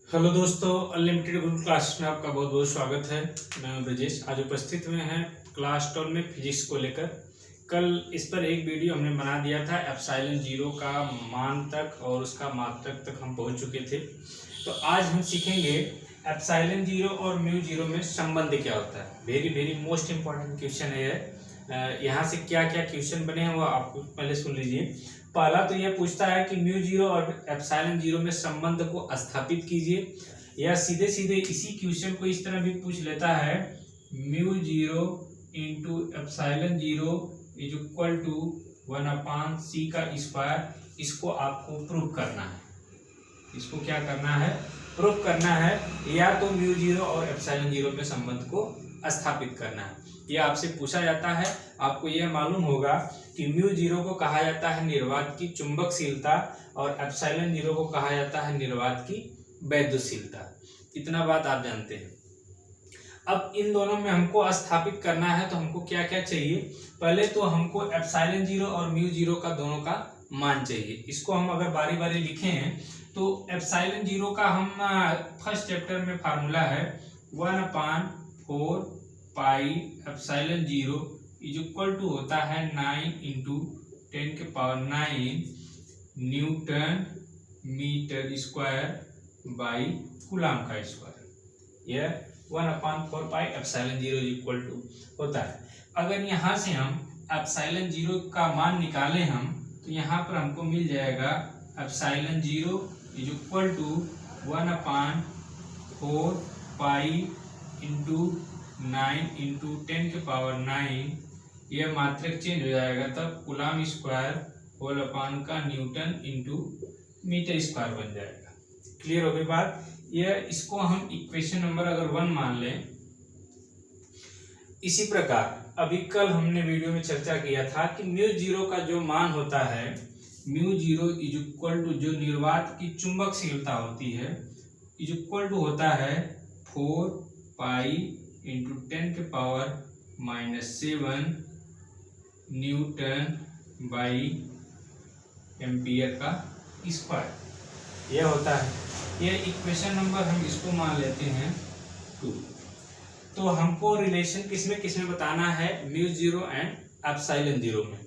Hello दोस्तों, unlimited गुरु classes में आपका बहुत बहुत स्वागत है। मैं हूं ब्रजेश। आज उपस्थित हुए हैं क्लास 12 में फिजिक्स को लेकर। कल इस पर एक वीडियो हमने बना दिया था। एप्सिलॉन जीरो का मान तक और उसका मात्रक तक हम पहुंच चुके थे। तो आज हम सीखेंगे एप्सिलॉन जीरो और म्यू जीरो में संबंध क्या होता है। Very very most important question है। यहाँ से क्या क्या क्वेश्चन बने हैं वो आप पहले सुन लीजिए। पहला तो यह पूछता है कि म्यू जीरो और एप्सिलॉन जीरो में संबंध को स्थापित कीजिए, या सीधे सीधे इसी क्वेश्चन को इस तरह भी पूछ लेता है, mu zero into epsilon zero is equal to 1/c का स्क्वायर। इसको आपको प्रूव करना है। इसको क्या करना है? प्रूव करना है। या तो म्यू जीरो और एप्सिलॉन जीरो में संबंध को स्थापित करना है। यह आपसे पूछा जाता है। आपको यह मालूम होगा कि म्यू जीरो को कहा जाता है निर्वात की चुंबकशीलता और एप्सिलॉन जीरो को कहा जाता है निर्वात की वैद्युतशीलता। इतना बात आप जानते हैं। अब इन दोनों में हमको स्थापित करना है तो हमको क्या क्या चाहिए? पहले तो हमको एप्सिलॉन जीरो और म्यू जीरो का दोनों का मान चाहिए। इसको हम अगर बारी बारी लिखे हैं तो एप्सिलॉन जीरो का हम फर्स्ट चैप्टर में फार्मूला है 1/4 pi epsilon zero is equal to होता है 9 into 10⁹ newton metre square by coulomb का स्क्वायर। यह 1/4 pi epsilon zero is equal to होता है। अगर यहाँ से हम एप्सिलॉन जीरो का मान निकालें हम तो यहाँ पर हमको मिल जाएगा epsilon zero is equal to 1/4 pi into 9 into 10⁹ यह मात्रक चेंज हो जाएगा, तब कूलम स्क्वायर होल अपान का न्यूटन इंटू मीटर स्क्वायर बन जाएगा। क्लियर हो गई बात? यह इसको हम इक्वेशन नंबर अगर 1 मान लें। इसी प्रकार अभी कल हमने वीडियो में चर्चा किया था कि म्यू जीरो का जो मान होता है, mu zero is equal to जो निर्वात की चुंबकशीलता होती है इज इक्वल टू होता है 4 pi into 10⁻⁻7 Newton by ampere का स्क्वायर। यह होता है। यह इक्वेशन नंबर हम इसको मान लेते हैं 2। तो हमको रिलेशन किसमें बताना है? Mu zero and epsilon zero में।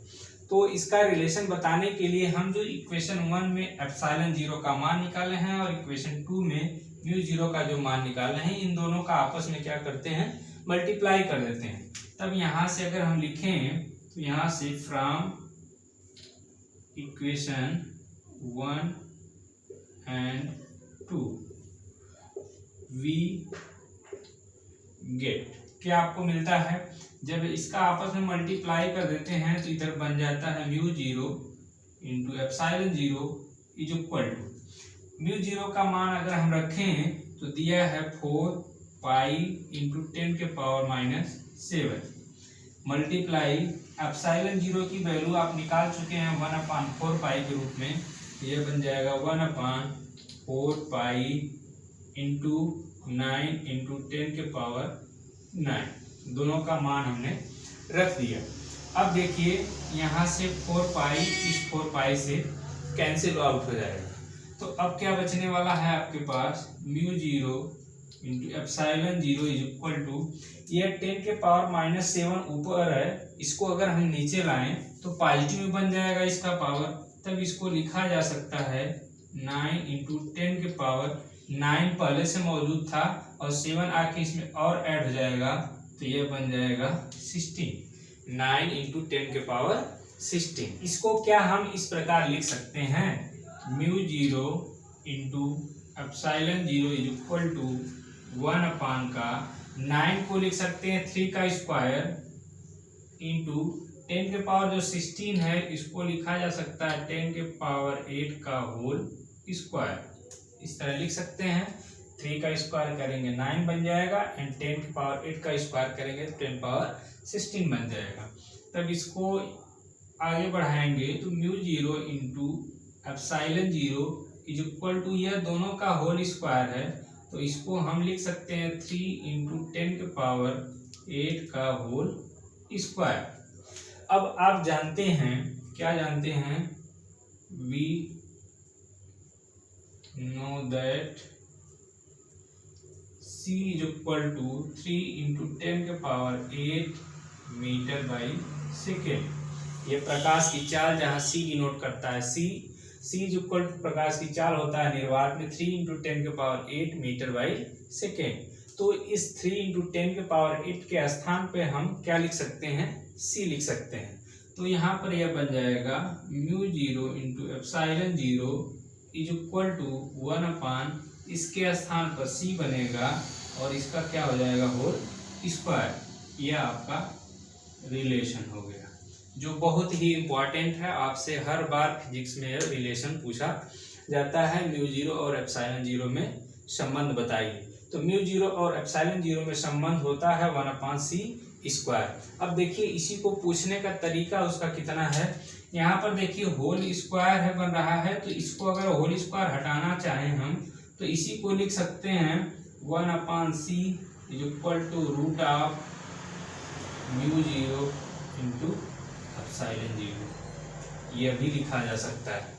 तो इसका रिलेशन बताने के लिए हम जो इक्वेशन 1 में एप्सिलॉन जीरो का मान निकाले हैं और इक्वेशन 2 में म्यू जीरो का जो मान निकाले हैं, इन दोनों का आपस में क्या करते हैं? मल्टीप्लाई कर देते हैं। तब यहाँ से अगर हम लिखें तो यहाँ से from equation 1 and 2 we get, क्या आपको मिलता है? जब इसका आपस में मल्टीप्लाई कर देते हैं तो इधर बन जाता है mu zero into epsilon zero is equal to, mu zero का मान अगर हम रखें तो दिया है 4 pi into 10⁻⁻7 multiply epsilon zero की वैल्यू आप निकाल चुके हैं 1/4 पाई के रूप में। यह बन जाएगा 1/4 पाई इंटू 9 इंटू 10⁻⁹ दोनों का मान हमने रख दिया। अब देखिए यहाँ से 4 पाई इस 4 पाई से कैंसिल आउट हो जाएगा। तो अब क्या बचने वाला है आपके पास? Mu zero into epsilon zero is equal to, यह 10⁻⁻7 ऊपर है, इसको अगर हम नीचे लाएं तो पॉजिटिव में बन जाएगा इसका पावर। तब इसको लिखा जा सकता है 9 इंटू 10⁻9 पहले से मौजूद था और 7 आके इसमें और ऐड हो जाएगा तो यह बन जाएगा 16। 9 इंटू 10⁻16। इसको क्या हम इस प्रकार लिख सकते हैं? Mu zero into epsilon zero is equal to 1/9 को लिख सकते हैं 3 का स्क्वायर इंटू 10 के पावर जो 16 है इसको लिखा जा सकता है 10⁸ का होल स्क्वायर। इस तरह लिख सकते हैं। 3 का स्क्वायर करेंगे 9 बन जाएगा एंड 10⁸ का स्क्वायर करेंगे 10⁻16 बन जाएगा। तब इसको आगे बढ़ाएंगे तो mu zero into epsilon zero is equal to, यह दोनों का होल स्क्वायर है तो इसको हम लिख सकते हैं 3 इंटू 10⁸ का होल स्क्वायर। अब आप जानते हैं, क्या जानते हैं? We know that c is equal to 3 into 10⁸ metre by second. ये प्रकाश की चाल जहाँ c डिनोट करता है, c इज इक्वल टू प्रकाश की चाल होता है निर्वात में 3 इंटू 10⁸ मीटर बाई सेकेंड। तो इस 3 इंटू 10⁸ के स्थान पे हम क्या लिख सकते हैं, c लिख सकते हैं। तो यहाँ पर यह बन जाएगा μ0 into epsilon 0 is equal to 1/, इसके स्थान पर c बनेगा और इसका क्या हो जाएगा होल स्क्वायर। यह आपका रिलेशन हो गया, जो बहुत ही इम्पोर्टेंट है। आपसे हर बार फिजिक्स में यह रिलेशन पूछा जाता है। μ0 और एप्सिलॉन 0 में संबंध बताइए। तो μ0 और एप्सिलॉन 0 में संबंध होता है 1/c²। अब देखिए इसी को पूछने का तरीका उसका कितना है। यहाँ पर देखिए होल स्क्वायर है बन रहा है, तो इसको अगर होल स्क्वायर हटाना चाहें हम तो इसी को लिख सकते हैं 1/c is equal to root of μ0 into epsilon 0। यह भी लिखा जा सकता है।